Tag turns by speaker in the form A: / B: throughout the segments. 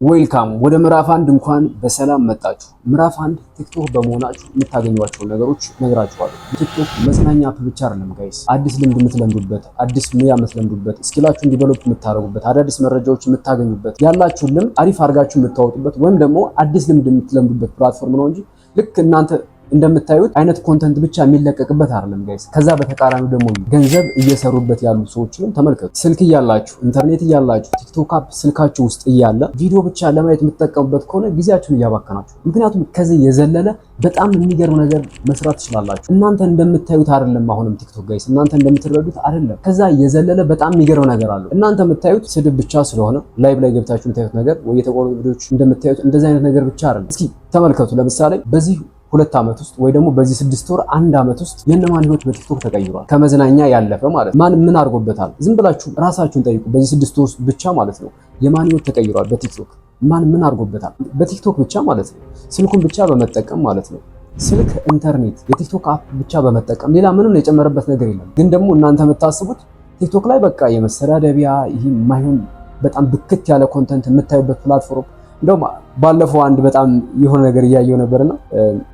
A: ዌልካም ወደ ምዕራፍ አንድ እንኳን በሰላም መጣችሁ። ምዕራፍ አንድ ቲክቶክ በመሆናችሁ የምታገኟቸውን ነገሮች ነግራችኋለሁ። ቲክቶክ መዝናኛ አፕ ብቻ አይደለም ጋይስ፣ አዲስ ልምድ የምትለምዱበት፣ አዲስ ሙያ የምትለምዱበት፣ ስኪላችሁን ዲቨሎፕ የምታደርጉበት፣ አዳዲስ መረጃዎች የምታገኙበት፣ ያላችሁን ልምድ አሪፍ አድርጋችሁ የምታወጡበት ወይም ደግሞ አዲስ ልምድ የምትለምዱበት ፕላትፎርም ነው እንጂ ልክ እናንተ እንደምታዩት አይነት ኮንተንት ብቻ የሚለቀቅበት አይደለም ጋይስ። ከዛ በተቃራኒው ደግሞ ገንዘብ እየሰሩበት ያሉ ሰዎችንም ተመልከቱ። ስልክ እያላችሁ ኢንተርኔት እያላችሁ ቲክቶክ አፕ ስልካችሁ ውስጥ እያለ ቪዲዮ ብቻ ለማየት የምትጠቀሙበት ከሆነ ጊዜያችሁን እያባከናችሁ፣ ምክንያቱም ከዚህ የዘለለ በጣም የሚገርም ነገር መስራት ትችላላችሁ። እናንተ እንደምታዩት አይደለም። አሁንም ቲክቶክ ጋይስ እናንተ እንደምትረዱት አይደለም። ከዛ የዘለለ በጣም የሚገርም ነገር አለው። እናንተ የምታዩት ስድብ ብቻ ስለሆነ ላይቭ ላይ ገብታችሁ የምታዩት ነገር ወይ የተቆረጡ ቪዲዮዎች እንደምታዩት እንደዚህ አይነት ነገር ብቻ አይደለም። እስኪ ተመልከቱ። ለምሳሌ በዚህ 2 ዓመት ውስጥ ወይ ደግሞ በዚህ 6 ወር 1 ዓመት ውስጥ የነማን ህይወት በቲክቶክ ተቀይሯል? ከመዝናኛ ያለፈ ማለት ማን ምን አድርጎበታል? ዝም ብላችሁ ራሳችሁን ጠይቁ። በዚህ 6 ወር ውስጥ ብቻ ማለት ነው የማን ህይወት ተቀይሯል በቲክቶክ? ማን ምን አድርጎበታል? በቲክቶክ ብቻ ማለት ነው። ስልኩን ብቻ በመጠቀም ማለት ነው። ስልክ፣ ኢንተርኔት፣ የቲክቶክ አፕ ብቻ በመጠቀም ሌላ ምንም የጨመረበት ነገር የለም። ግን ደግሞ እናንተ የምታስቡት ቲክቶክ ላይ በቃ የመሰዳደቢያ ይሄ የማይሆን በጣም ብክት ያለ ኮንተንት የምታዩበት ፕላትፎርም። እንደውም ባለፈው አንድ በጣም የሆነ ነገር እያየው ነበርና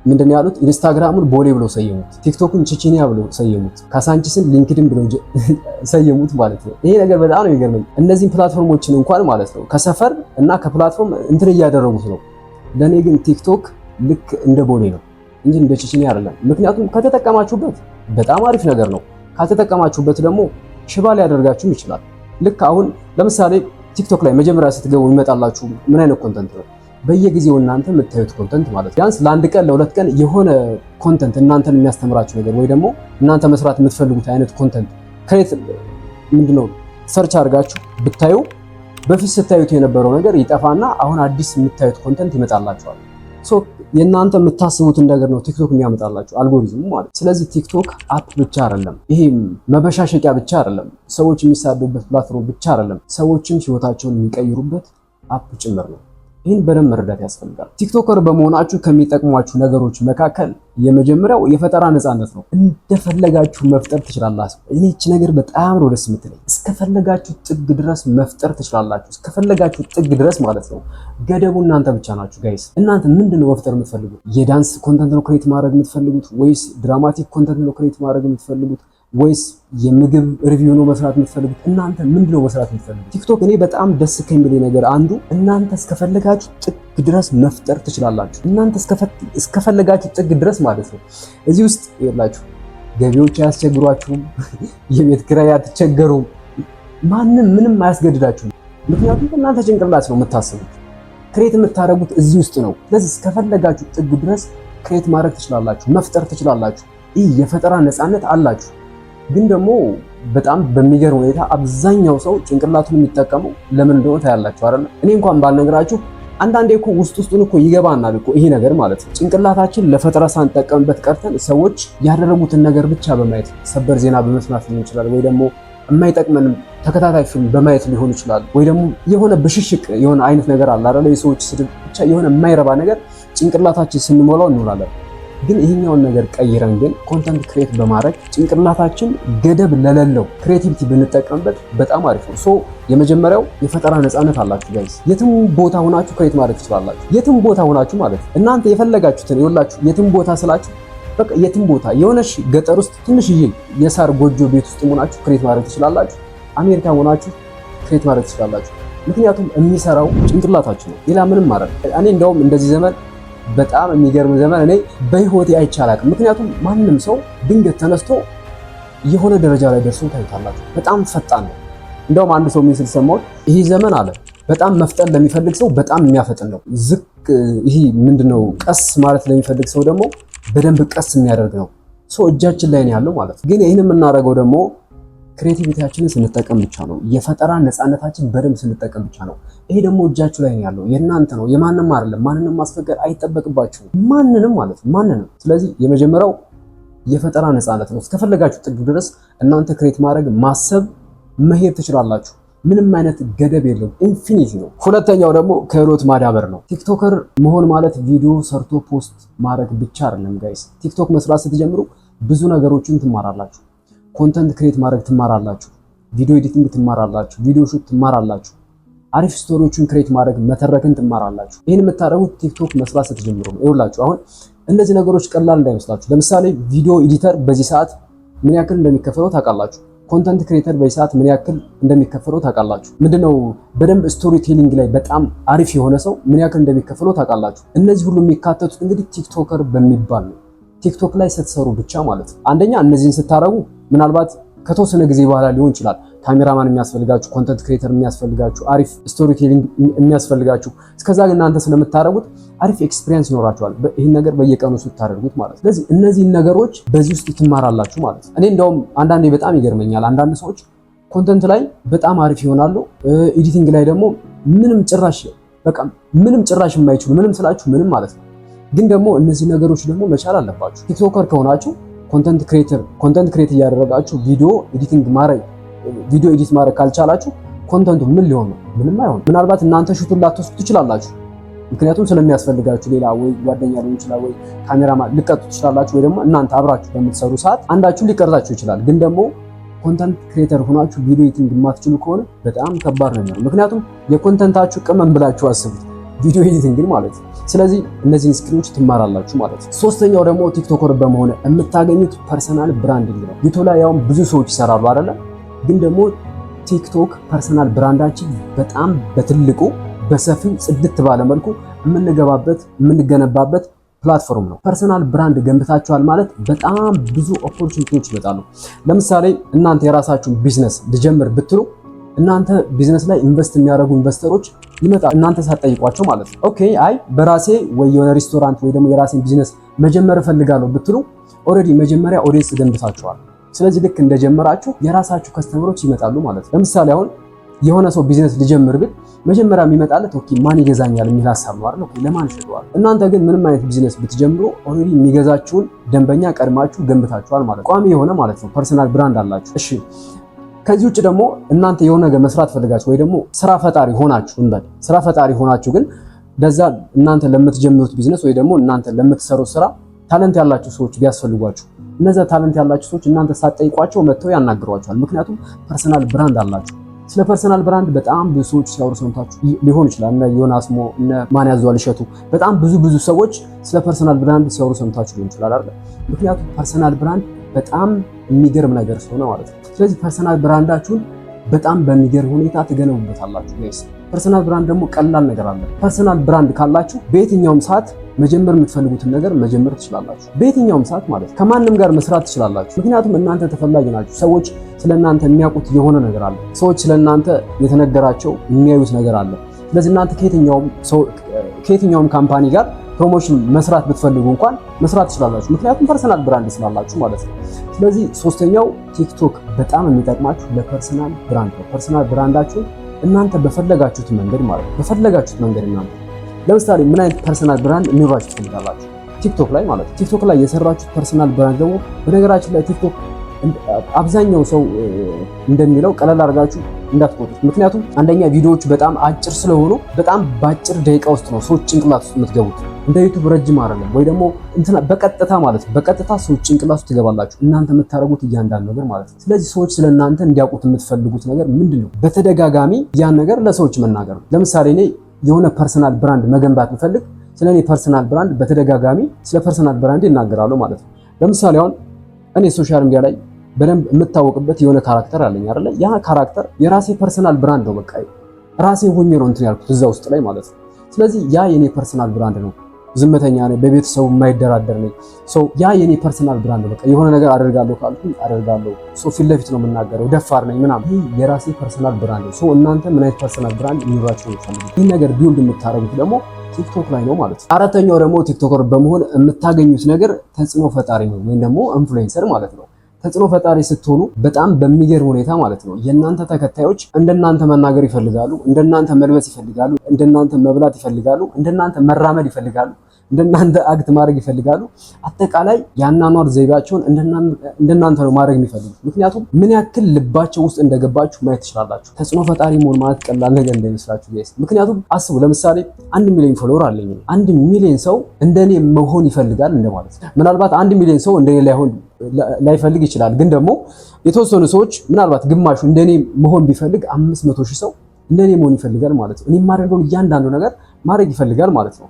A: ምንድነው ያሉት? ኢንስታግራሙን ቦሌ ብለው ሰየሙት፣ ቲክቶክን ቼቼኒያ ብለው ሰየሙት፣ ካሳንቺስን ሊንክድን ብለው ሰየሙት ማለት ነው። ይሄ ነገር በጣም ነው የሚገርመኝ። እነዚህን ፕላትፎርሞችን እንኳን ማለት ነው ከሰፈር እና ከፕላትፎርም እንትን እያደረጉት ነው። ለኔ ግን ቲክቶክ ልክ እንደ ቦሌ ነው እንጂ እንደ ቼቼኒያ አይደለም። ምክንያቱም ከተጠቀማችሁበት በጣም አሪፍ ነገር ነው፣ ካልተጠቀማችሁበት ደግሞ ሽባ ሊያደርጋችሁም ይችላል። ልክ አሁን ለምሳሌ ቲክቶክ ላይ መጀመሪያ ስትገቡ ይመጣላችሁ ምን አይነት ኮንተንት ነው? በየጊዜው እናንተ የምታዩት ኮንተንት ማለት ነው። ቢያንስ ለአንድ ቀን ለሁለት ቀን የሆነ ኮንተንት እናንተን የሚያስተምራችሁ ነገር ወይ ደግሞ እናንተ መስራት የምትፈልጉት አይነት ኮንተንት ክሬት ምንድነው ሰርች አድርጋችሁ ብታዩ በፊት ስታዩት የነበረው ነገር ይጠፋና አሁን አዲስ የምታዩት ኮንተንት ይመጣላችኋል። ሶ የእናንተ የምታስቡትን ነገር ነው ቲክቶክ የሚያመጣላችሁ አልጎሪዝሙ ማለት። ስለዚህ ቲክቶክ አፕ ብቻ አይደለም፣ ይሄ መበሻሸቂያ ብቻ አይደለም፣ ሰዎች የሚሳደቡበት ፕላትፎርም ብቻ አይደለም፣ ሰዎችም ህይወታቸውን የሚቀይሩበት አፕ ጭምር ነው። ይህን በደንብ መረዳት ያስፈልጋል። ቲክቶከር በመሆናችሁ ከሚጠቅሟችሁ ነገሮች መካከል የመጀመሪያው የፈጠራ ነፃነት ነው። እንደፈለጋችሁ መፍጠር ትችላላችሁ። እቺ ነገር በጣም ነው ደስ የምትለኝ። እስከፈለጋችሁ ጥግ ድረስ መፍጠር ትችላላችሁ። እስከፈለጋችሁ ጥግ ድረስ ማለት ነው። ገደቡ እናንተ ብቻ ናችሁ ጋይስ። እናንተ ምንድነው መፍጠር የምትፈልጉት? የዳንስ ኮንተንት ነው ክሬት ማድረግ የምትፈልጉት ወይስ ድራማቲክ ኮንተንት ነው ክሬት ማድረግ የምትፈልጉት ወይስ የምግብ ሪቪው ነው መስራት የምትፈልጉት? እናንተ ምንድነው መስራት የምትፈልጉት? ቲክቶክ እኔ በጣም ደስ ከሚለኝ ነገር አንዱ እናንተ እስከፈለጋችሁ ጥግ ድረስ መፍጠር ትችላላችሁ። እናንተ እስከፈለጋችሁ ጥግ ድረስ ማለት ነው። እዚህ ውስጥ ይላችሁ ገቢዎች አያስቸግሯችሁም፣ የቤት ኪራይ አትቸገሩም፣ ማንም ምንም አያስገድዳችሁም። ምክንያቱም እናንተ ጭንቅላት ነው የምታስቡት፣ ክሬት የምታደርጉት እዚህ ውስጥ ነው። ስለዚህ እስከፈለጋችሁ ጥግ ድረስ ክሬት ማድረግ ትችላላችሁ፣ መፍጠር ትችላላችሁ። ይህ የፈጠራ ነፃነት አላችሁ። ግን ደግሞ በጣም በሚገርም ሁኔታ አብዛኛው ሰው ጭንቅላቱን የሚጠቀመው ለምን እንደሆነ ታያላችሁ አይደል? እኔ እንኳን ባልነግራችሁ አንዳንዴ እኮ ውስጡን እኮ ይገባናል እኮ ይሄ ነገር ማለት ነው። ጭንቅላታችን ለፈጠራ ሳንጠቀምበት ቀርተን ሰዎች ያደረጉትን ነገር ብቻ በማየት ሰበር ዜና በመስማት ሊሆን ይችላል፣ ወይ ደግሞ የማይጠቅመንም ተከታታይ ፊልም በማየት ሊሆን ይችላል፣ ወይ ደግሞ የሆነ ብሽሽቅ የሆነ አይነት ነገር አለ አይደል? የሰዎች ስድብ ብቻ የሆነ የማይረባ ነገር ጭንቅላታችን ስንሞላው እንውላለን። ግን ይሄኛውን ነገር ቀይረን ግን ኮንተንት ክሬት በማድረግ ጭንቅላታችን ገደብ ለሌለው ክሬቲቪቲ ብንጠቀምበት በጣም አሪፍ ነው። ሶ የመጀመሪያው የፈጠራ ነፃነት አላችሁ ጋይስ። የትም ቦታ ሆናችሁ ክሬት ማድረግ ትችላላችሁ። የትም ቦታ ሆናችሁ ማለት እናንተ የፈለጋችሁትን ይኸውላችሁ፣ የትም ቦታ ስላችሁ በቃ የትም ቦታ የሆነሽ ገጠር ውስጥ ትንሽዬ የሳር ጎጆ ቤት ውስጥ ሆናችሁ ክሬት ማድረግ ትችላላችሁ። አሜሪካ ሆናችሁ ክሬት ማድረግ ትችላላችሁ። ምክንያቱም የሚሰራው ጭንቅላታችሁ ነው፣ ሌላ ምንም ማለት። እኔ እንደውም እንደዚህ ዘመን በጣም የሚገርም ዘመን እኔ በህይወቴ አይቻላቅም። ምክንያቱም ማንም ሰው ድንገት ተነስቶ የሆነ ደረጃ ላይ ደርሶ ታዩታላችሁ። በጣም ፈጣን ነው። እንደውም አንድ ሰው ምን ሲል ሰማሁት፣ ይሄ ዘመን አለ በጣም መፍጠን ለሚፈልግ ሰው በጣም የሚያፈጥን ነው። ይሄ ምንድነው ቀስ ማለት ለሚፈልግ ሰው ደግሞ በደንብ ቀስ የሚያደርግ ነው። ሰው እጃችን ላይ ነው ያለው ማለት ነው። ግን ይህን የምናደርገው ደግሞ ክሬቲቪቲያችንን ስንጠቀም ብቻ ነው። የፈጠራ ነፃነታችን በደንብ ስንጠቀም ብቻ ነው። ይሄ ደግሞ እጃችሁ ላይ ነው ያለው፣ የእናንተ ነው፣ የማንም አይደለም። ማንንም ማስፈቀድ አይጠበቅባችሁም፣ ማንንም ማለት ነው፣ ማንንም። ስለዚህ የመጀመሪያው የፈጠራ ነፃነት ነው። እስከፈለጋችሁ ጥግ ድረስ እናንተ ክሬት ማድረግ፣ ማሰብ፣ መሄድ ትችላላችሁ። ምንም አይነት ገደብ የለውም፣ ኢንፊኒቲ ነው። ሁለተኛው ደግሞ ክህሎት ማዳበር ነው። ቲክቶከር መሆን ማለት ቪዲዮ ሰርቶ ፖስት ማድረግ ብቻ አይደለም ጋይስ። ቲክቶክ መስራት ስትጀምሩ ብዙ ነገሮችን ትማራላችሁ። ኮንተንት ክሬት ማድረግ ትማራላችሁ፣ ቪዲዮ ኤዲቲንግ ትማራላችሁ፣ ቪዲዮ ሹት ትማራላችሁ፣ አሪፍ ስቶሪዎችን ክሬት ማድረግ መተረክን ትማራላችሁ። ይህን የምታደርጉት ቲክቶክ መስራት ስትጀምሩ ነው። ይኸውላችሁ አሁን እነዚህ ነገሮች ቀላል እንዳይመስላችሁ። ለምሳሌ ቪዲዮ ኤዲተር በዚህ ሰዓት ምን ያክል እንደሚከፈለው ታውቃላችሁ። ኮንተንት ክሬተር በዚህ ሰዓት ምን ያክል እንደሚከፈለው ታውቃላችሁ። ምንድነው በደንብ ስቶሪ ቴሊንግ ላይ በጣም አሪፍ የሆነ ሰው ምን ያክል እንደሚከፈለው ታውቃላችሁ። እነዚህ ሁሉ የሚካተቱት እንግዲህ ቲክቶከር በሚባል ነው። ቲክቶክ ላይ ስትሰሩ ብቻ ማለት ነው። አንደኛ እነዚህን ስታረጉ ምናልባት ከተወሰነ ጊዜ በኋላ ሊሆን ይችላል ካሜራማን የሚያስፈልጋችሁ፣ ኮንተንት ክሬተር የሚያስፈልጋችሁ፣ አሪፍ ስቶሪ ቴሊንግ የሚያስፈልጋችሁ። እስከዛ ግን እናንተ ስለምታረጉት አሪፍ ኤክስፒሪየንስ ይኖራችኋል፣ ይህን ነገር በየቀኑ ስታደርጉት ማለት ነው። ስለዚህ እነዚህን ነገሮች በዚህ ውስጥ ትማራላችሁ ማለት ነው። እኔ እንደውም አንዳንዴ በጣም ይገርመኛል። አንዳንድ ሰዎች ኮንተንት ላይ በጣም አሪፍ ይሆናሉ፣ ኤዲቲንግ ላይ ደግሞ ምንም ጭራሽ የማይችሉ ምንም ስላችሁ ምንም ማለት ነው። ግን ደግሞ እነዚህ ነገሮች ደግሞ መቻል አለባችሁ። ቲክቶከር ከሆናችሁ ኮንተንት ክሬት እያደረጋችሁ ቪዲዮ ኤዲት ማድረግ ካልቻላችሁ ኮንተንቱ ምን ሊሆን ነው? ምንም አይሆን። ምናልባት እናንተ ሹቱን ላትወስዱ ትችላላችሁ፣ ምክንያቱም ስለሚያስፈልጋችሁ ሌላ ወይ ጓደኛ ሊሆን ይችላል ወይ ካሜራማን ልቀጡ ትችላላችሁ፣ ወይ ደግሞ እናንተ አብራችሁ በምትሰሩ ሰዓት አንዳችሁ ሊቀርጻችሁ ይችላል። ግን ደግሞ ኮንተንት ክሬተር ሆናችሁ ቪዲዮ ኤዲቲንግ የማትችሉ ከሆነ በጣም ከባድ ነው የሚሆነው። ምክንያቱም የኮንተንታችሁ ቅመም ብላችሁ አስቡት፣ ቪዲዮ ኤዲቲንግ ማለት ነው። ስለዚህ እነዚህን ስኪሎች ትማራላችሁ ማለት ነው። ሶስተኛው ደግሞ ቲክቶከር በመሆን የምታገኙት ፐርሰናል ብራንዲንግ ነው። ዩቲዩብ ላይ ያው ብዙ ሰዎች ይሰራሉ አይደለ? ግን ደግሞ ቲክቶክ ፐርሰናል ብራንዳችን በጣም በትልቁ በሰፊው ጽድት ባለ መልኩ የምንገነባበት ፕላትፎርም ነው። ፐርሰናል ብራንድ ገንብታችኋል ማለት በጣም ብዙ ኦፖርቹኒቲዎች ይመጣሉ። ለምሳሌ እናንተ የራሳችሁን ቢዝነስ ልጀምር ብትሉ እናንተ ቢዝነስ ላይ ኢንቨስት የሚያደርጉ ኢንቨስተሮች ይመጣሉ፣ እናንተ ሳትጠይቋቸው ማለት ነው። ኦኬ አይ በራሴ ወይ የሆነ ሬስቶራንት ወይ ደግሞ የራሴን ቢዝነስ መጀመር እፈልጋለሁ ብትሉ ኦልሬዲ መጀመሪያ ኦዲየንስ ገንብታችኋል። ስለዚህ ልክ እንደጀመራችሁ የራሳችሁ ከስተመሮች ይመጣሉ ማለት ነው። ለምሳሌ አሁን የሆነ ሰው ቢዝነስ ሊጀምር ብል መጀመሪያ የሚመጣለት ኦኬ ማን ይገዛኛል የሚል ሀሳብ ነው አይደል? ኦኬ ለማን ሸጠዋል። እናንተ ግን ምንም አይነት ቢዝነስ ብትጀምሩ ኦልሬዲ የሚገዛችሁን ደንበኛ ቀድማችሁ ገንብታችኋል ማለት ነው። ቋሚ የሆነ ማለት ነው ፐርሰናል ብራንድ አላችሁ። እሺ ከዚህ ውጭ ደግሞ እናንተ የሆነ ነገር መስራት ፈልጋችሁ ወይ ደግሞ ስራ ፈጣሪ ሆናችሁ ስራ ፈጣሪ ሆናችሁ ግን ለዛ እናንተ ለምትጀምሩት ቢዝነስ ወይ ደግሞ እናንተ ለምትሰሩት ስራ ታለንት ያላችሁ ሰዎች ቢያስፈልጓችሁ እነዛ ታለንት ያላችሁ ሰዎች እናንተ ሳትጠይቋቸው መጥተው ያናግሯችኋል። ምክንያቱም ፐርሰናል ብራንድ አላችሁ። ስለ ፐርሰናል ብራንድ በጣም ብዙ ሰዎች ሲያወሩ ሰምታችሁ ሊሆን ይችላል። እነ ዮናስ ሞ እነ ማን ያዘዋል እሸቱ በጣም ብዙ ሰዎች ስለ ፐርሰናል ብራንድ ሲያወሩ ሰምታችሁ ሊሆን ይችላል አይደል? ምክንያቱም ፐርሰናል ብራንድ በጣም የሚገርም ነገር ስለሆነ ማለት ነው። ስለዚህ ፐርሰናል ብራንዳችሁን በጣም በሚገርም ሁኔታ ትገነቡበታላችሁ ጋይስ። ፐርሰናል ብራንድ ደግሞ ቀላል ነገር አለ። ፐርሰናል ብራንድ ካላችሁ በየትኛውም ሰዓት መጀመር የምትፈልጉትን ነገር መጀመር ትችላላችሁ። በየትኛውም ሰዓት ማለት ከማንም ጋር መስራት ትችላላችሁ። ምክንያቱም እናንተ ተፈላጊ ናችሁ። ሰዎች ስለእናንተ የሚያውቁት የሆነ ነገር አለ። ሰዎች ስለእናንተ የተነገራቸው የሚያዩት ነገር አለ። ስለዚህ እናንተ ከየትኛውም ካምፓኒ ጋር ፕሮሞሽን መስራት ብትፈልጉ እንኳን መስራት ትችላላችሁ። ምክንያቱም ፐርሰናል ብራንድ ስላላችሁ ማለት ነው። ስለዚህ ሶስተኛው ቲክቶክ በጣም የሚጠቅማችሁ ለፐርሰናል ብራንድ ነው። ፐርሰናል ብራንዳችሁን እናንተ በፈለጋችሁት መንገድ ማለት ነው። በፈለጋችሁት መንገድ እናንተ ለምሳሌ ምን አይነት ፐርሰናል ብራንድ እንዲኖራችሁ ትፈልጋላችሁ? ቲክቶክ ላይ ማለት ነው። ቲክቶክ ላይ የሰራችሁት ፐርሰናል ብራንድ ደግሞ በነገራችን ላይ ቲክቶክ አብዛኛው ሰው እንደሚለው ቀለል አድርጋችሁ እንዳትቆጡት። ምክንያቱም አንደኛ ቪዲዮዎቹ በጣም አጭር ስለሆኑ በጣም በአጭር ደቂቃ ውስጥ ነው ሰዎች ጭንቅላት ውስጥ የምትገቡት። እንደ ዩቲዩብ ረጅም አይደለም፣ ወይ ደግሞ እንትና በቀጥታ ማለት ነው። በቀጥታ ሰዎች ጭንቅላት ውስጥ ትገባላችሁ እናንተ የምታደርጉት እያንዳንዱ ነገር ማለት ነው። ስለዚህ ሰዎች ስለእናንተ እንዲያውቁት የምትፈልጉት ነገር ምንድነው? በተደጋጋሚ ያን ነገር ለሰዎች መናገር ነው። ለምሳሌ እኔ የሆነ ፐርሰናል ብራንድ መገንባት ብፈልግ ስለኔ ፐርሰናል ብራንድ በተደጋጋሚ ስለ ፐርሰናል ብራንድ ይናገራሉ ማለት ነው። ለምሳሌ አሁን እኔ ሶሻል ሚዲያ ላይ በደንብ የምታወቅበት የሆነ ካራክተር አለኝ አይደለ? ያ ካራክተር የራሴ ፐርሰናል ብራንድ ነው። በቃ ራሴ ሆኜ ነው እንትን ያልኩት እዛ ውስጥ ላይ ማለት ነው። ስለዚህ ያ የኔ ፐርሰናል ብራንድ ነው። ዝምተኛ ነኝ፣ በቤተሰቡ የማይደራደር ነኝ። ያ የኔ ፐርሰናል ብራንድ ነው። በቃ የሆነ ነገር አደርጋለሁ ካልኩኝ አደርጋለሁ። ፊት ለፊት ነው የምናገረው፣ ደፋር ነኝ ምናምን። ይህ የራሴ ፐርሰናል ብራንድ ነው። እናንተ ምን አይነት ፐርሰናል ብራንድ ይኖራችሁ ነው የምትፈልጉት? ይህ ነገር ቢውልድ የምታደርጉት ደግሞ ቲክቶክ ላይ ነው ማለት ነው። አራተኛው ደግሞ ቲክቶከር በመሆን የምታገኙት ነገር ተጽዕኖ ፈጣሪ ነው ወይም ደግሞ ኢንፍሉዌንሰር ማለት ነው። ተጽዕኖ ፈጣሪ ስትሆኑ በጣም በሚገርም ሁኔታ ማለት ነው የእናንተ ተከታዮች እንደናንተ መናገር ይፈልጋሉ፣ እንደናንተ መልበስ ይፈልጋሉ፣ እንደናንተ መብላት ይፈልጋሉ፣ እንደናንተ መራመድ ይፈልጋሉ፣ እንደናንተ አክት ማድረግ ይፈልጋሉ። አጠቃላይ የአኗኗር ዘይቤያቸውን እንደናንተ ነው ማድረግ የሚፈልጉት። ምክንያቱም ምን ያክል ልባቸው ውስጥ እንደገባችሁ ማየት ትችላላችሁ። ተጽዕኖ ፈጣሪ መሆን ማለት ቀላል ነገር እንዳይመስላችሁ ጋይስ። ምክንያቱም አስቡ፣ ለምሳሌ 1 ሚሊዮን ፎሎወር አለኝ። 1 ሚሊዮን ሰው እንደኔ መሆን ይፈልጋል እንደማለት ነው። ምናልባት 1 ሚሊዮን ሰው እንደኔ ላይፈልግ ይችላል። ግን ደግሞ የተወሰኑ ሰዎች ምናልባት ግማሹ እንደኔ መሆን ቢፈልግ 500 ሺህ ሰው እንደኔ መሆን ይፈልጋል ማለት ነው። እኔ የማደርገውን እያንዳንዱ ነገር ማድረግ ይፈልጋል ማለት ነው።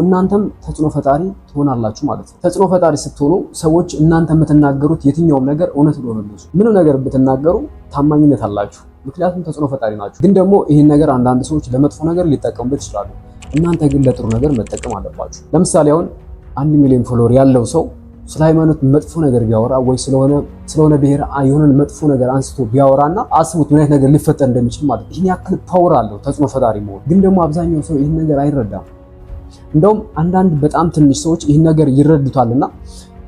A: እናንተም ተጽዕኖ ፈጣሪ ትሆናላችሁ ማለት ነው። ተጽዕኖ ፈጣሪ ስትሆኑ ሰዎች እናንተ የምትናገሩት የትኛውም ነገር እውነት ሊሆንላችሁ፣ ምንም ነገር ብትናገሩ ታማኝነት አላችሁ። ምክንያቱም ተጽዕኖ ፈጣሪ ናችሁ። ግን ደግሞ ይህን ነገር አንዳንድ ሰዎች ለመጥፎ ነገር ሊጠቀሙበት ይችላሉ። እናንተ ግን ለጥሩ ነገር መጠቀም አለባችሁ። ለምሳሌ አሁን 1 ሚሊዮን ፎሎወር ያለው ሰው ስለ ሃይማኖት መጥፎ ነገር ቢያወራ ወይ ስለሆነ ብሔር የሆነን መጥፎ ነገር አንስቶ ቢያወራና አስቡት ምን አይነት ነገር ሊፈጠር እንደሚችል ማለት ነው። ይህን ያክል ፓወር አለው ተጽዕኖ ፈጣሪ መሆን። ግን ደግሞ አብዛኛው ሰው ይህን ነገር አይረዳም። እንደውም አንዳንድ በጣም ትንሽ ሰዎች ይህን ነገር ይረዱታልና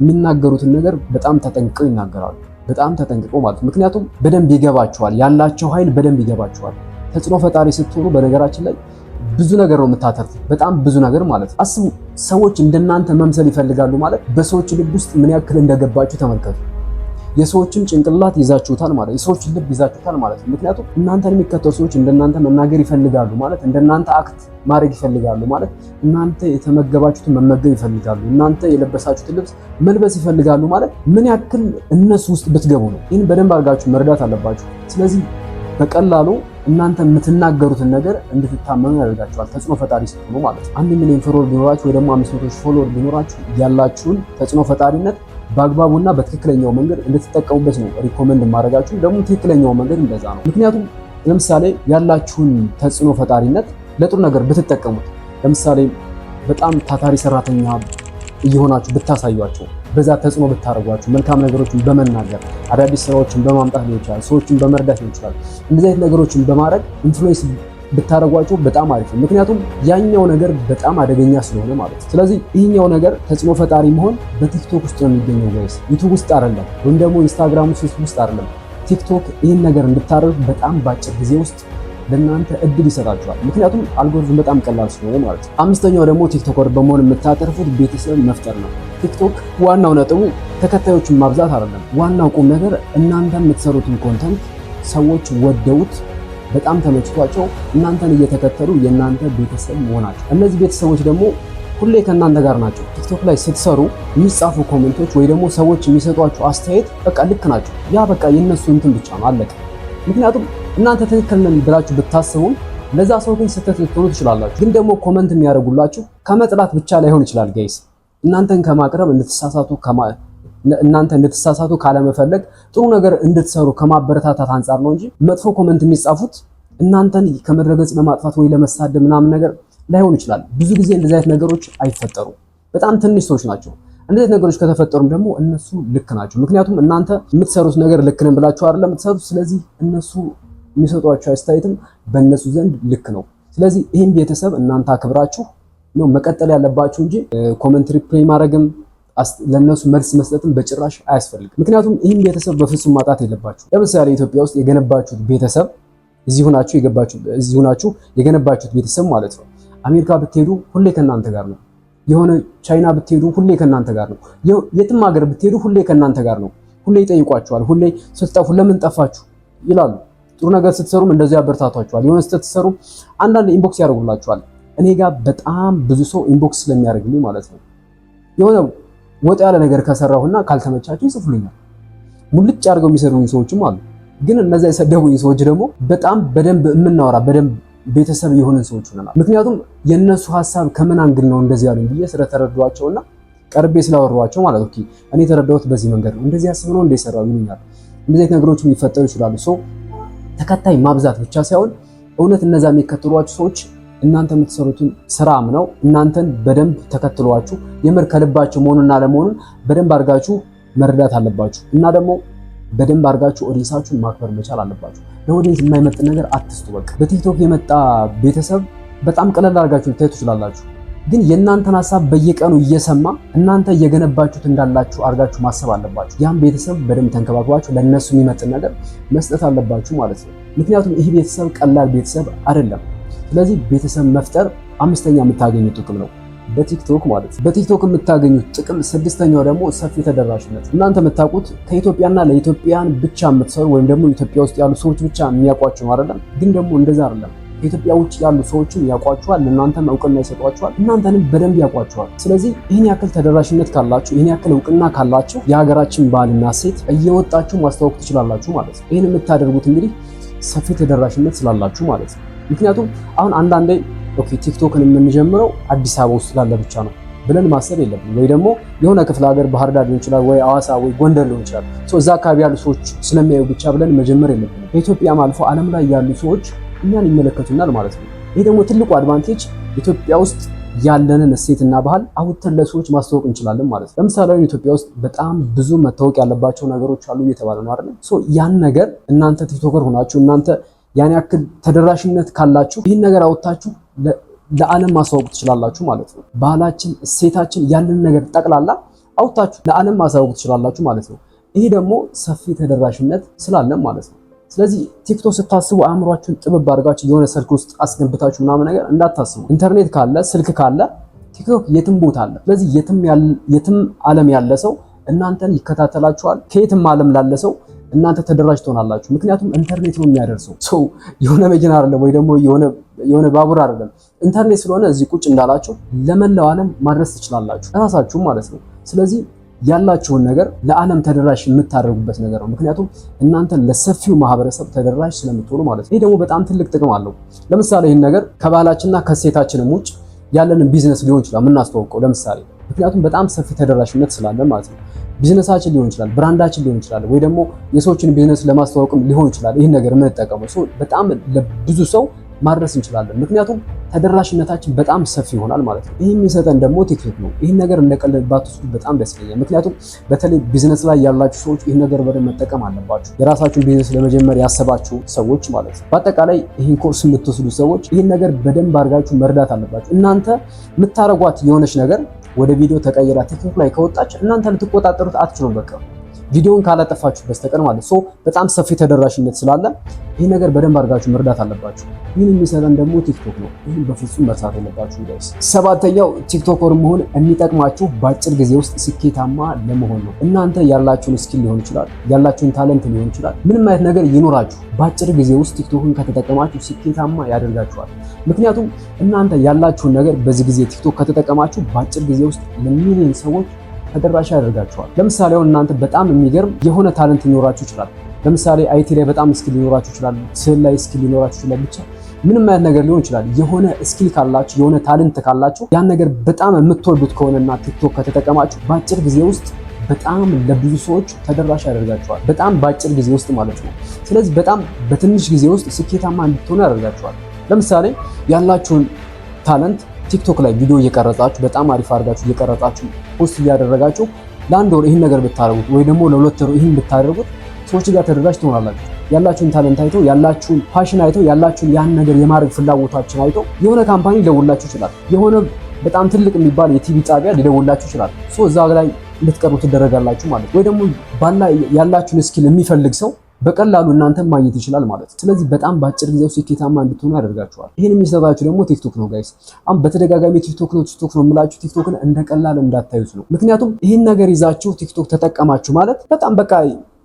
A: የሚናገሩትን ነገር በጣም ተጠንቅቀው ይናገራሉ። በጣም ተጠንቅቀው ማለት ምክንያቱም በደንብ ይገባቸዋል፣ ያላቸው ኃይል በደንብ ይገባቸዋል። ተጽዕኖ ፈጣሪ ስትሆኑ በነገራችን ላይ ብዙ ነገር ነው የምታተርፉት፣ በጣም ብዙ ነገር ማለት አስቡ። ሰዎች እንደናንተ መምሰል ይፈልጋሉ ማለት በሰዎች ልብ ውስጥ ምን ያክል እንደገባችሁ ተመልከቱ። የሰዎችን ጭንቅላት ይዛችሁታል ማለት የሰዎችን ልብ ይዛችሁታል ማለት ነው። ምክንያቱም እናንተን የሚከተሉ ሰዎች እንደናንተ መናገር ይፈልጋሉ ማለት እንደናንተ አክት ማድረግ ይፈልጋሉ ማለት እናንተ የተመገባችሁትን መመገብ ይፈልጋሉ፣ እናንተ የለበሳችሁትን ልብስ መልበስ ይፈልጋሉ ማለት ምን ያክል እነሱ ውስጥ ብትገቡ ነው። ይህን በደንብ አድርጋችሁ መረዳት አለባችሁ። ስለዚህ በቀላሉ እናንተ የምትናገሩትን ነገር እንድትታመኑ ያደርጋችኋል ተጽዕኖ ፈጣሪ ስትሆኑ ማለት ነው። 1 ሚሊዮን ፎሎወር ቢኖራችሁ ወይ ደግሞ 500 ፎሎወር ቢኖራችሁ ያላችሁን ተጽዕኖ ፈጣሪነት በአግባቡና በትክክለኛው መንገድ እንድትጠቀሙበት ነው ሪኮመንድ ማድረጋችሁ። ደግሞ ትክክለኛው መንገድ እንደዛ ነው። ምክንያቱም ለምሳሌ ያላችሁን ተጽዕኖ ፈጣሪነት ለጥሩ ነገር ብትጠቀሙት፣ ለምሳሌ በጣም ታታሪ ሰራተኛ እየሆናችሁ ብታሳዩአቸው፣ በዛ ተጽዕኖ ብታደርጓቸው፣ መልካም ነገሮችን በመናገር አዳዲስ ስራዎችን በማምጣት ሊሆን ይችላል፣ ሰዎችን በመርዳት ሊሆን ይችላል። እንደዚህ አይነት ነገሮችን በማድረግ ኢንፍሉዌንስ ብታደርጓቸው በጣም አሪፍ ነው። ምክንያቱም ያኛው ነገር በጣም አደገኛ ስለሆነ ማለት ነው። ስለዚህ ይህኛው ነገር ተጽዕኖ ፈጣሪ መሆን በቲክቶክ ውስጥ ነው የሚገኘው ጋይስ፣ ዩቲዩብ ውስጥ አይደለም፣ ወይም ደግሞ ኢንስታግራም ውስጥ አይደለም። ቲክቶክ ይህን ነገር እንድታደርጉ በጣም በአጭር ጊዜ ውስጥ ለእናንተ እድል ይሰጣችኋል። ምክንያቱም አልጎሪዝም በጣም ቀላል ስለሆነ ማለት ነው። አምስተኛው ደግሞ ቲክቶከር በመሆን የምታተርፉት ቤተሰብ መፍጠር ነው። ቲክቶክ ዋናው ነጥቡ ተከታዮችን ማብዛት አይደለም። ዋናው ቁም ነገር እናንተ የምትሰሩትን ኮንተንት ሰዎች ወደውት በጣም ተመችቷቸው እናንተን እየተከተሉ የእናንተ ቤተሰብ መሆናቸው። እነዚህ ቤተሰቦች ደግሞ ሁሌ ከእናንተ ጋር ናቸው። ቲክቶክ ላይ ስትሰሩ የሚጻፉ ኮሜንቶች ወይ ደግሞ ሰዎች የሚሰጧቸው አስተያየት በቃ ልክ ናቸው። ያ በቃ የእነሱ እንትን ብቻ ነው፣ አለቀ። ምክንያቱም እናንተ ትክክል ነን ብላችሁ ብታስቡም ለዛ ሰው ግን ስህተት ልትሆኑ ትችላላችሁ። ግን ደግሞ ኮመንት የሚያደርጉላችሁ ከመጥላት ብቻ ላይሆን ይችላል ጋይስ። እናንተን ከማቅረብ እናንተ እንድትሳሳቱ ካለመፈለግ ጥሩ ነገር እንድትሰሩ ከማበረታታት አንጻር ነው እንጂ መጥፎ ኮመንት የሚጻፉት እናንተን ከመድረገጽ ለማጥፋት ወይ ለመሳደብ ምናምን ነገር ላይሆን ይችላል። ብዙ ጊዜ እንደዚህ አይነት ነገሮች አይፈጠሩም። በጣም ትንሽ ሰዎች ናቸው። እንደዚህ አይነት ነገሮች ከተፈጠሩም ደግሞ እነሱ ልክ ናቸው። ምክንያቱም እናንተ የምትሰሩት ነገር ልክ ነን ብላችሁ አይደለም የምትሰሩት። ስለዚህ እነሱ የሚሰጧቸው አስተያየትም በእነሱ ዘንድ ልክ ነው። ስለዚህ ይህን ቤተሰብ እናንተ አክብራችሁ ነው መቀጠል ያለባችሁ እንጂ ኮመንት ሪፕላይ ማድረግም ለነሱ መልስ መስጠትም በጭራሽ አያስፈልግም። ምክንያቱም ይህን ቤተሰብ በፍጹም ማጣት የለባችሁ። ለምሳሌ ኢትዮጵያ ውስጥ የገነባችሁት ቤተሰብ እዚሁ ናችሁ የገነባችሁት ቤተሰብ ማለት ነው። አሜሪካ ብትሄዱ ሁሌ ከእናንተ ጋር ነው። የሆነ ቻይና ብትሄዱ ሁሌ ከእናንተ ጋር ነው። የትም ሀገር ብትሄዱ ሁሌ ከእናንተ ጋር ነው። ሁሌ ይጠይቋችኋል። ሁሌ ስትጠፉ ለምን ጠፋችሁ ይላሉ። ጥሩ ነገር ስትሰሩም እንደዚህ ያበረታቷችኋል። የሆነ ስህተት ስትሰሩ አንዳንድ ኢንቦክስ ያደርጉላችኋል። እኔ ጋር በጣም ብዙ ሰው ኢንቦክስ ስለሚያደርግልኝ ማለት ነው የሆነ ወጣ ያለ ነገር ከሰራሁና ካልተመቻቸው ይጽፉልኛል። ሙልጭ አድርገው የሚሰሩኝ ሰዎችም አሉ። ግን እነዛ የሰደቡኝ ሰዎች ደግሞ በጣም በደንብ የምናወራ በደንብ ቤተሰብ የሆነን ሰዎች ሆነናል። ምክንያቱም የነሱ ሐሳብ ከምን አንግል ነው እንደዚህ ያሉኝ ብዬ ስለተረዷቸውና ቀርቤ ስላወሯቸው ማለት ነው። እኔ የተረዳሁት በዚህ መንገድ ነው፣ እንደዚህ ያስብ ነው እንደሰራው ይሉኛል። እንደዚህ አይነት ነገሮች ሊፈጠሩ ይችላሉ። ተከታይ ማብዛት ብቻ ሳይሆን እውነት እነዛ የሚከተሏችሁ ሰዎች እናንተ የምትሰሩትን ስራ አምነው እናንተን በደንብ ተከትሏችሁ የምር ከልባችሁ መሆኑንና ለመሆኑን በደንብ አድርጋችሁ መረዳት አለባችሁ። እና ደግሞ በደንብ አድርጋችሁ ኦዲየንሳችሁን ማክበር መቻል አለባችሁ። ለኦዲየንስ የማይመጥን ነገር አትስጡ። በቃ በቲክቶክ የመጣ ቤተሰብ በጣም ቀለል አድርጋችሁ ልታዩ ትችላላችሁ። ግን የእናንተን ሀሳብ በየቀኑ እየሰማ እናንተ እየገነባችሁት እንዳላችሁ አድርጋችሁ ማሰብ አለባችሁ። ያን ቤተሰብ በደንብ ተንከባክባችሁ ለእነሱ የሚመጥን ነገር መስጠት አለባችሁ ማለት ነው። ምክንያቱም ይህ ቤተሰብ ቀላል ቤተሰብ አይደለም። ስለዚህ ቤተሰብ መፍጠር አምስተኛ የምታገኙት ጥቅም ነው በቲክቶክ ማለት ነው። በቲክቶክ የምታገኙት ጥቅም ስድስተኛው ደግሞ ሰፊ ተደራሽነት። እናንተ የምታውቁት ከኢትዮጵያና ለኢትዮጵያን ብቻ የምትሰሩ ወይም ደግሞ ኢትዮጵያ ውስጥ ያሉ ሰዎች ብቻ የሚያውቋችሁ ነው አይደለም። ግን ደግሞ እንደዛ አይደለም። ከኢትዮጵያ ውጭ ያሉ ሰዎችም ያውቋችኋል፣ እናንተም እውቅና ይሰጧችኋል፣ እናንተንም በደንብ ያውቋችኋል። ስለዚህ ይህን ያክል ተደራሽነት ካላችሁ፣ ይህን ያክል እውቅና ካላችሁ የሀገራችን ባህልና እሴት እየወጣችሁ ማስተዋወቅ ትችላላችሁ ማለት ነው። ይህን የምታደርጉት እንግዲህ ሰፊ ተደራሽነት ስላላችሁ ማለት ነው። ምክንያቱም አሁን አንዳንዴ ኦኬ ቲክቶክን የምንጀምረው አዲስ አበባ ውስጥ ላለ ብቻ ነው ብለን ማሰብ የለብንም። ወይ ደግሞ የሆነ ክፍለ ሀገር ባህር ዳር ሊሆን ይችላል፣ ወይ ሐዋሳ ወይ ጎንደር ሊሆን ይችላል። እዛ አካባቢ ያሉ ሰዎች ስለሚያዩ ብቻ ብለን መጀመር የለብንም። ከኢትዮጵያም አልፎ ዓለም ላይ ያሉ ሰዎች እኛን ይመለከቱናል ማለት ነው። ይሄ ደግሞ ትልቁ አድቫንቴጅ ኢትዮጵያ ውስጥ ያለንን እሴትና ባህል አውጥተን ለሰዎች ማስተዋወቅ እንችላለን ማለት ነው። ለምሳሌ ኢትዮጵያ ውስጥ በጣም ብዙ መታወቅ ያለባቸው ነገሮች አሉ እየተባለ ነው አይደል? ያን ነገር እናንተ ቲክቶከር ሆናችሁ እናንተ ያን ያክል ተደራሽነት ካላችሁ ይህን ነገር አውጥታችሁ ለዓለም ማሳወቅ ትችላላችሁ ማለት ነው። ባህላችን፣ እሴታችን ያለን ነገር ጠቅላላ አውጥታችሁ ለዓለም ማሳወቅ ትችላላችሁ ማለት ነው። ይሄ ደግሞ ሰፊ ተደራሽነት ስላለን ማለት ነው። ስለዚህ ቲክቶክ ስታስቡ አእምሯችሁን ጥብብ አድርጋችሁ የሆነ ስልክ ውስጥ አስገብታችሁ ምናምን ነገር እንዳታስቡ። ኢንተርኔት ካለ ስልክ ካለ ቲክቶክ የትም ቦታ አለ። ስለዚህ የትም ዓለም ያለ ሰው እናንተን ይከታተላችኋል። ከየትም ዓለም ላለ ሰው እናንተ ተደራሽ ትሆናላችሁ። ምክንያቱም ኢንተርኔት ነው የሚያደርሰው። ሰው የሆነ መኪና አይደለም ወይ ደግሞ የሆነ ባቡር አይደለም። ኢንተርኔት ስለሆነ እዚህ ቁጭ እንዳላችሁ ለመላው ዓለም ማድረስ ትችላላችሁ እራሳችሁ ማለት ነው። ስለዚህ ያላችሁን ነገር ለዓለም ተደራሽ የምታደርጉበት ነገር ነው። ምክንያቱም እናንተ ለሰፊው ማህበረሰብ ተደራሽ ስለምትሆኑ ማለት ነው። ይህ ደግሞ በጣም ትልቅ ጥቅም አለው። ለምሳሌ ይህን ነገር ከባህላችንና ከሴታችንም ውጭ ያለንን ቢዝነስ ሊሆን ይችላል የምናስተዋውቀው ለምሳሌ። ምክንያቱም በጣም ሰፊ ተደራሽነት ስላለን ማለት ነው። ቢዝነሳችን ሊሆን ይችላል፣ ብራንዳችን ሊሆን ይችላል፣ ወይ ደግሞ የሰዎችን ቢዝነስ ለማስተዋወቅም ሊሆን ይችላል። ይህን ነገር የምንጠቀመው በጣም ለብዙ ሰው ማድረስ እንችላለን። ምክንያቱም ተደራሽነታችን በጣም ሰፊ ይሆናል ማለት ነው። ይህ የሚሰጠን ደግሞ ቲክቶክ ነው። ይህን ነገር እንደቀለድ ባትወስዱ በጣም ደስ ይለኛል። ምክንያቱም በተለይ ቢዝነስ ላይ ያላችሁ ሰዎች ይህን ነገር በደንብ መጠቀም አለባችሁ። የራሳችሁን ቢዝነስ ለመጀመር ያሰባችሁ ሰዎች ማለት ነው። በአጠቃላይ ይህን ኮርስ የምትወስዱ ሰዎች ይህን ነገር በደንብ አድርጋችሁ መርዳት አለባችሁ። እናንተ የምታረጓት የሆነች ነገር ወደ ቪዲዮ ተቀይራ ቲክቶክ ላይ ከወጣች እናንተ ልትቆጣጠሩት አትችሉም። በቃ ቪዲዮውን ካላጠፋችሁ በስተቀር ማለት ነው። በጣም ሰፊ ተደራሽነት ስላለ ይህ ነገር በደንብ አድርጋችሁ መርዳት አለባችሁ። ይህን የሚሰጠን ደግሞ ቲክቶክ ነው። ይህን በፍጹም መርሳት የለባችሁ ጋይስ። ሰባተኛው ቲክቶከር መሆን የሚጠቅማችሁ በአጭር ጊዜ ውስጥ ስኬታማ ለመሆን ነው። እናንተ ያላችሁን ስኪል ሊሆን ይችላል፣ ያላችሁን ታለንት ሊሆን ይችላል፣ ምንም አይነት ነገር ይኖራችሁ በአጭር ጊዜ ውስጥ ቲክቶክን ከተጠቀማችሁ ስኬታማ ያደርጋችኋል። ምክንያቱም እናንተ ያላችሁን ነገር በዚህ ጊዜ ቲክቶክ ከተጠቀማችሁ በአጭር ጊዜ ውስጥ ለሚሊዮን ሰዎች ተደራሽ ያደርጋችኋል። ለምሳሌ አሁን እናንተ በጣም የሚገርም የሆነ ታለንት ሊኖራችሁ ይችላል። ለምሳሌ አይቲ ላይ በጣም ስኪል ሊኖራችሁ ይችላል፣ ስዕል ላይ ስኪል ሊኖራችሁ ይችላል። ብቻ ምንም አይነት ነገር ሊሆን ይችላል። የሆነ ስኪል ካላችሁ፣ የሆነ ታለንት ካላችሁ ያን ነገር በጣም የምትወዱት ከሆነና ቲክቶክ ከተጠቀማችሁ በአጭር ጊዜ ውስጥ በጣም ለብዙ ሰዎች ተደራሽ ያደርጋችኋል። በጣም በአጭር ጊዜ ውስጥ ማለት ነው። ስለዚህ በጣም በትንሽ ጊዜ ውስጥ ስኬታማ እንድትሆኑ ያደርጋችኋል። ለምሳሌ ያላችሁን ታለንት ቲክቶክ ላይ ቪዲዮ እየቀረጻችሁ በጣም አሪፍ አድርጋችሁ እየቀረጻችሁ ፖስት እያደረጋችሁ ለአንድ ወር ይህን ነገር ብታደርጉት ወይ ደግሞ ለሁለት ወር ይህን ብታደርጉት ሰዎች ጋር ተደራሽ ትሆናላችሁ። ያላችሁን ታለንት አይተው፣ ያላችሁን ፓሽን አይተው፣ ያላችሁን ያን ነገር የማድረግ ፍላጎታችን አይተው የሆነ ካምፓኒ ሊደውላችሁ ይችላል። የሆነ በጣም ትልቅ የሚባል የቲቪ ጣቢያ ሊደውላችሁ ይችላል። እዛ ላይ እንድትቀርቡ ትደረጋላችሁ ማለት ወይ ደግሞ ያላችሁን ስኪል የሚፈልግ ሰው በቀላሉ እናንተን ማግኘት ይችላል ማለት ነው። ስለዚህ በጣም በአጭር ጊዜ ውስጥ ስኬታማ እንድትሆኑ ያደርጋችኋል። ይሄን የሚሰጣችሁ ደግሞ ቲክቶክ ነው ጋይስ። አሁን በተደጋጋሚ ቲክቶክ ነው የምላችሁ። ቲክቶክን እንደ ቀላል እንዳታዩት ነው። ምክንያቱም ይሄን ነገር ይዛችሁ ቲክቶክ ተጠቀማችሁ ማለት በጣም በቃ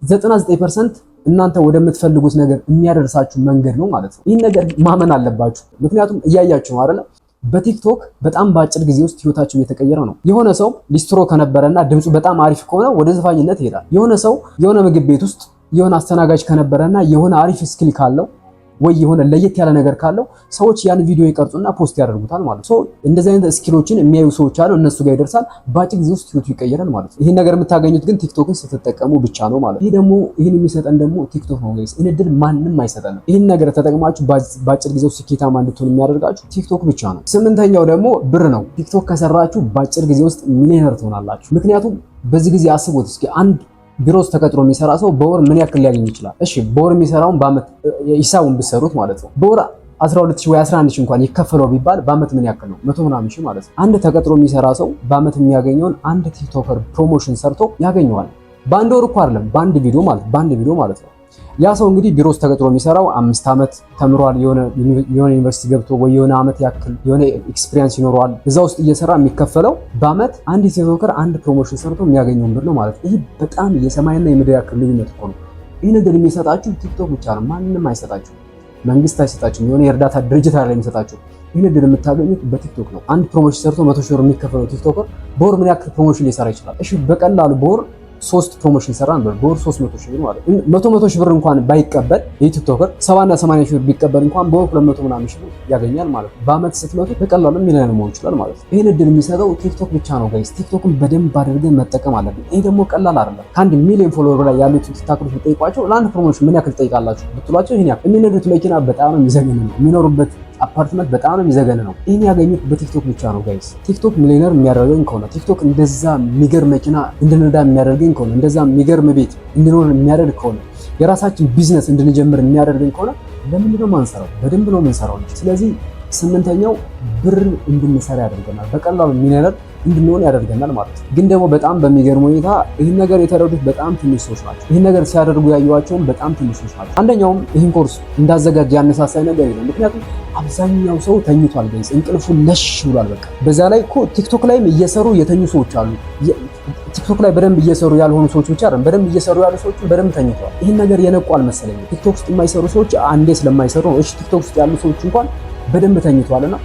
A: 99% እናንተ ወደምትፈልጉት ነገር የሚያደርሳችሁ መንገድ ነው ማለት ነው። ይሄን ነገር ማመን አለባችሁ። ምክንያቱም እያያችሁ ነው አይደል? በቲክቶክ በጣም በአጭር ጊዜ ውስጥ ህይወታችን የተቀየረ ነው። የሆነ ሰው ሊስትሮ ከነበረና ድምፁ በጣም አሪፍ ከሆነ ወደ ዘፋኝነት ይሄዳል። የሆነ ሰው የሆነ ምግብ ቤት ውስጥ የሆነ አስተናጋጅ ከነበረና የሆነ አሪፍ ስኪል ካለው ወይ የሆነ ለየት ያለ ነገር ካለው ሰዎች ያን ቪዲዮ ይቀርጹና ፖስት ያደርጉታል ማለት ነው። እንደዚህ አይነት ስኪሎችን የሚያዩ ሰዎች አሉ፣ እነሱ ጋር ይደርሳል። በአጭር ጊዜ ውስጥ ህይወቱ ይቀየራል ማለት ነው። ይሄን ነገር የምታገኙት ግን ቲክቶክን ስትጠቀሙ ብቻ ነው ማለት ነው። ይሄን የሚሰጠን ደግሞ ቲክቶክ ነው ጋይስ። ይሄን እድል ማንም አይሰጠንም። ይሄን ነገር ተጠቅማችሁ በአጭር ጊዜ ውስጥ ስኬታማ እንድትሆኑ የሚያደርጋችሁ ቲክቶክ ብቻ ነው። ስምንተኛው ደግሞ ብር ነው። ቲክቶክ ከሰራችሁ በአጭር ጊዜ ውስጥ ሚሊዮነር ትሆናላችሁ። ምክንያቱም በዚህ ጊዜ አስቡት እስኪ አንድ ቢሮ ውስጥ ተቀጥሮ የሚሰራ ሰው በወር ምን ያክል ሊያገኝ ይችላል? እሺ በወር የሚሰራውን በአመት ሂሳቡን ብትሰሩት ማለት ነው በወር 12000 ወይ 11000 እንኳን ይከፈለው ቢባል በአመት ምን ያክል ነው? 100 ምናምን ሺህ ማለት ነው። አንድ ተቀጥሮ የሚሰራ ሰው በአመት የሚያገኘውን አንድ ቲክቶከር ፕሮሞሽን ሰርቶ ያገኘዋል። በአንድ ወር እኮ አይደለም፣ በአንድ ቪዲዮ ማለት ነው። ያ ሰው እንግዲህ ቢሮ ውስጥ ተቀጥሮ የሚሰራው 5 ዓመት ተምሯል። የሆነ ዩኒቨርሲቲ ገብቶ ወይ የሆነ ዓመት ያክል የሆነ ኤክስፒሪየንስ ይኖረዋል። እዛ ውስጥ እየሰራ የሚከፈለው በአመት አንድ ቲክቶከር አንድ ፕሮሞሽን ሰርቶ የሚያገኘውን ብር ነው ማለት ነው። ይህ በጣም የሰማይና የምድር ያክል ልዩነት እኮ ነው። ይህ ነገር የሚሰጣችሁ ቲክቶክ ብቻ ነው። ማንም አይሰጣችሁ፣ መንግስት አይሰጣችሁም፣ የሆነ የእርዳታ ድርጅት አይደለም የሚሰጣችሁ። ይህን እድል የምታገኙት በቲክቶክ ነው። አንድ ፕሮሞሽን ሰርቶ 100 ሺህ ብር የሚከፈለው ቲክቶከር በወር ምን ያክል ፕሮሞሽን ሊሰራ ይችላል? እሺ በቀላሉ በወር 3 ፕሮሞሽን ሰራን በወር 300 ሺህ ብር ማለት ነው። 100 ሺህ ብር እንኳን ባይቀበል የቲክቶከር 70 እና 80 ሺህ ብር ቢቀበል እንኳን በወር 200 ምናምን ሺህ ብር ያገኛል ማለት ነው። በአመት ስትመጡ በቀላሉ ሚሊዮነር መሆን ይችላል ማለት ነው። ይሄን እድል የሚሰጠው ቲክቶክ ብቻ ነው ጋይስ። ቲክቶክን በደንብ አድርገን መጠቀም አለብን። ይሄ ደግሞ ቀላል አይደለም። ከ1 ሚሊዮን ፎሎወር በላይ ያሉት ቲክቶከሮች ብትጠይቋቸው ለአንድ ፕሮሞሽን ምን ያክል ትጠይቃላችሁ ብትሏቸው ይሄን ያክል። የሚነዱት መኪና በጣም ነው የሚዘገን ነው። የሚኖሩበት አፓርትመንት በጣም ነው የሚዘገን ነው። ይሄን ያገኙት በቲክቶክ ብቻ ነው ጋይስ። ቲክቶክ ሚሊዮነር የሚያደርገኝ ከሆነ ቲክቶክ እንደዛ የሚገርም መኪና እንድንነዳ የሚያደርገኝ ከሆነ እንደዛ የሚገርም ቤት እንድኖር የሚያደርግ ከሆነ የራሳችን ቢዝነስ እንድንጀምር የሚያደርገኝ ከሆነ ለምንድን ነው የማንሰራው? በደንብ ነው የምንሰራው። ስለዚህ 8ኛው ብር እንድንሰራ ያደርገናል። በቀላሉ ሚሊዮነር እንድንሆን ያደርገናል ማለት ነው። ግን ደግሞ በጣም በሚገርም ሁኔታ ይህን ነገር የተረዱት በጣም ትንሽ ሰዎች ናቸው። ይህን ነገር ሲያደርጉ ያዩዋቸውን በጣም ትንሽ ሰዎች ናቸው። አንደኛውም ይህን ኮርስ እንዳዘጋጅ ያነሳሳይ ነገር ነው። ምክንያቱም አብዛኛው ሰው ተኝቷል ጋይስ፣ እንቅልፉ ለሽ ብሏል። በቃ በዛ ላይ እኮ ቲክቶክ ላይም እየሰሩ የተኙ ሰዎች አሉ። ቲክቶክ ላይ በደንብ እየሰሩ ያልሆኑ ሰዎች ብቻ አይደለም፣ በደንብ እየሰሩ ያሉ ሰዎች በደንብ ተኝተዋል። ይህን ነገር የነቁ አልመሰለኝም። ቲክቶክ ውስጥ የማይሰሩ ሰዎች አንዴ ስለማይሰሩ ነው። እሺ ቲክቶክ ውስጥ ያሉ ሰዎች እንኳን በደንብ ተኝተዋልና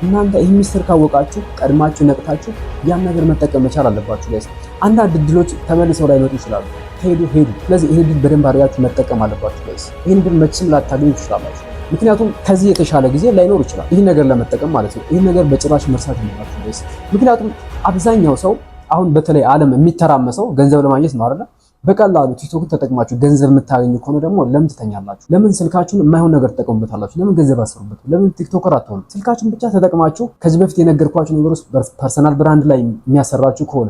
A: እናንተ ይህ ሚስጥር ካወቃችሁ ቀድማችሁ ነቅታችሁ ያን ነገር መጠቀም መቻል አለባችሁ ጋይስ። አንዳንድ እድሎች ተመልሰው ላይመጡ ይችላሉ። ሄዱ። ስለዚህ ይሄን እድል በደንብ አድርጋችሁ መጠቀም አለባችሁ ጋይስ። ይሄን እድል መቼም ላታገኙ ትችላላችሁ። ምክንያቱም ከዚህ የተሻለ ጊዜ ላይኖር ይችላል ይህን ነገር ለመጠቀም ማለት ነው። ይህን ነገር በጭራሽ መርሳት የለባችሁ ጋይስ። ምክንያቱም አብዛኛው ሰው አሁን በተለይ ዓለም የሚተራመሰው ገንዘብ ለማግኘት ነው አይደል? በቀላሉ ቲክቶክን ተጠቅማችሁ ገንዘብ የምታገኙ ከሆነ ደግሞ ለምን ትተኛላችሁ? ለምን ስልካችሁን የማይሆን ነገር ተጠቀሙበታላችሁ? ለምን ገንዘብ አስሩበት? ለምን ቲክቶከር አትሆኑ? ስልካችሁን ብቻ ተጠቅማችሁ ከዚህ በፊት የነገርኳችሁ ነገሮች ፐርሰናል ብራንድ ላይ የሚያሰራችሁ ከሆነ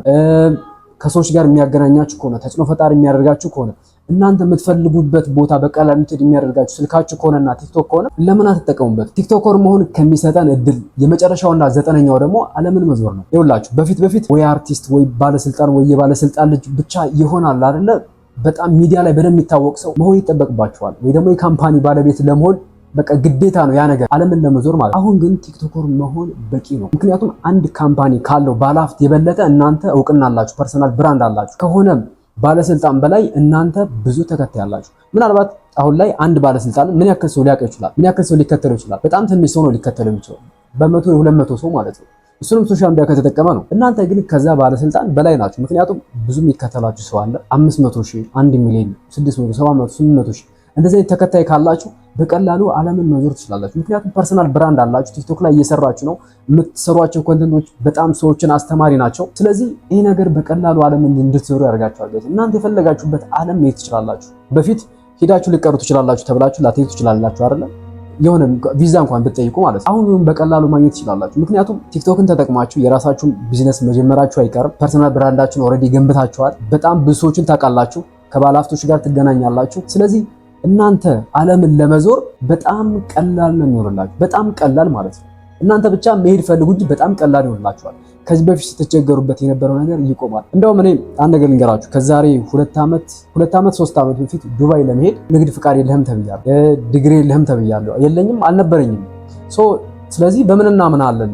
A: ከሰዎች ጋር የሚያገናኛችሁ ከሆነ ተጽዕኖ ፈጣሪ የሚያደርጋችሁ ከሆነ እናንተ የምትፈልጉበት ቦታ በቀላሉ እንድትሄዱ የሚያደርጋችሁ ስልካችሁ ከሆነና ቲክቶክ ከሆነ ለምን አትጠቀሙበት? ቲክቶከር መሆን ከሚሰጠን እድል የመጨረሻውና 9ኛው ደግሞ ዓለምን መዞር ነው። ይኸውላችሁ በፊት ወይ አርቲስት ወይ ባለስልጣን ወይ የባለስልጣን ልጅ ብቻ ይሆናል አይደለ? በጣም ሚዲያ ላይ በደንብ የሚታወቅ ሰው መሆን ይጠበቅባችኋል። ወይ ደግሞ የካምፓኒ ባለቤት ለመሆን በቃ ግዴታ ነው ያ ነገር ዓለምን ለመዞር ማለት። አሁን ግን ቲክቶከር መሆን በቂ ነው። ምክንያቱም አንድ ካምፓኒ ካለው ባለሀብት የበለጠ እናንተ እውቅና አላችሁ፣ ፐርሰናል ብራንድ አላችሁ። ከሆነም ባለስልጣን በላይ እናንተ ብዙ ተከታይ አላችሁ። ምናልባት አሁን ላይ አንድ ባለስልጣን ምን ያክል ሰው ሊያውቀው ይችላል? ምን ያክል ሰው ሊከተለው ይችላል? በጣም ትንሽ ሰው ነው ሊከተለው የሚችለው፣ በመቶ የ200 ሰው ማለት ነው። እሱንም ሶሻል ሚዲያ ከተጠቀመ ነው። እናንተ ግን ከዛ ባለስልጣን በላይ ናችሁ። ምክንያቱም ብዙ የሚከተላችሁ ሰው አለ። 500,000፣ 1 ሚሊዮን፣ 600፣ 700፣ 800,000 እንደዚህ ተከታይ ካላችሁ በቀላሉ ዓለምን መዞር ትችላላችሁ። ምክንያቱም ፐርሰናል ብራንድ አላችሁ። ቲክቶክ ላይ እየሰራችሁ ነው። የምትሰሯቸው ኮንተንቶች በጣም ሰዎችን አስተማሪ ናቸው። ስለዚህ ይሄ ነገር በቀላሉ ዓለምን እንድትዞሩ ያደርጋችኋል። እናንተ የፈለጋችሁበት ዓለም መሄድ ትችላላችሁ። በፊት ሄዳችሁ ልቀሩ ትችላላችሁ ተብላችሁ ላትሄዱ ትችላላችሁ አይደለ? የሆነ ቪዛ እንኳን ብትጠይቁ ማለት ነው። አሁን በቀላሉ ማግኘት ትችላላችሁ። ምክንያቱም ቲክቶክን ተጠቅማችሁ የራሳችሁን ቢዝነስ መጀመራችሁ አይቀርም። ፐርሰናል ብራንዳችሁን ኦልሬዲ ገንብታችኋል። በጣም ብዙ ሰዎችን ታውቃላችሁ። ከባለሀብቶች ጋር ትገናኛላችሁ። ስለዚህ እናንተ ዓለምን ለመዞር በጣም ቀላል ነው የሚሆንላችሁ። በጣም ቀላል ማለት ነው። እናንተ ብቻ መሄድ ፈልጉ እንጂ በጣም ቀላል ይሆንላችኋል። ከዚህ በፊት ስትቸገሩበት የነበረው ነገር ይቆማል። እንደውም እኔ አንድ ነገር ልንገራችሁ። ከዛሬ 2 ዓመት 3 ዓመት በፊት ዱባይ ለመሄድ ንግድ ፍቃድ የለህም ተብያለሁ። ዲግሪ የለህም ተብያለሁ። የለኝም፣ አልነበረኝም። ስለዚህ በምንና ምን አለን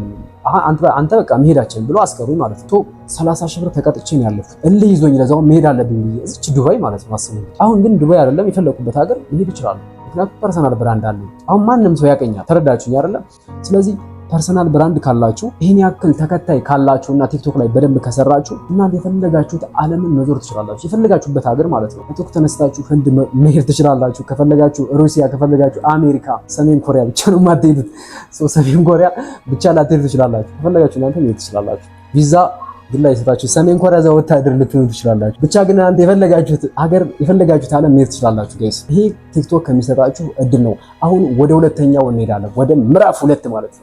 A: አንተ በቃ መሄዳችን ብሎ አስቀሩኝ ማለት ነው። 30 ሺህ ብር ተቀጥቼ ነው ያለፉት። እልህ ይዞኝ ለዛው መሄድ አለብኝ ብዬ እዚች ዱባይ ማለት ነው። አስቡ። አሁን ግን ዱባይ አይደለም የፈለኩበት ሀገር መሄድ ይችላል። ምክንያቱም ፐርሰናል ብራንድ አለኝ። አሁን ማንም ሰው ያቀኛል። ተረዳችሁኝ አይደለም? ስለዚህ ፐርሰናል ብራንድ ካላችሁ ይሄን ያክል ተከታይ ካላችሁና ቲክቶክ ላይ በደንብ ከሰራችሁ እናንተ የፈለጋችሁት ዓለምን መዞር ትችላላችሁ። የፈለጋችሁበት ሀገር ማለት ነው። ቲክቶክ ተነስታችሁ ህንድ መሄድ ትችላላችሁ። ከፈለጋችሁ ሩሲያ፣ ከፈለጋችሁ አሜሪካ፣ ሰሜን ኮሪያ ብቻ ነው የማትሄዱት። ሰሜን ኮሪያ ብቻ ላትሄዱ ትችላላችሁ። ከፈለጋችሁ እናንተ መሄድ ትችላላችሁ። ቪዛ ግን ላይ ሰጣችሁ ሰሜን ኮሪያ እዛ ወታደር ልትሆኑ ትችላላችሁ። ብቻ ግን እናንተ የፈለጋችሁት ሀገር የፈለጋችሁት ዓለም መሄድ ትችላላችሁ ጋይስ። ይሄ ቲክቶክ ከሚሰጣችሁ እድል ነው። አሁን ወደ ሁለተኛው እንሄዳለን። ወደ ምዕራፍ 2 ማለት ነው።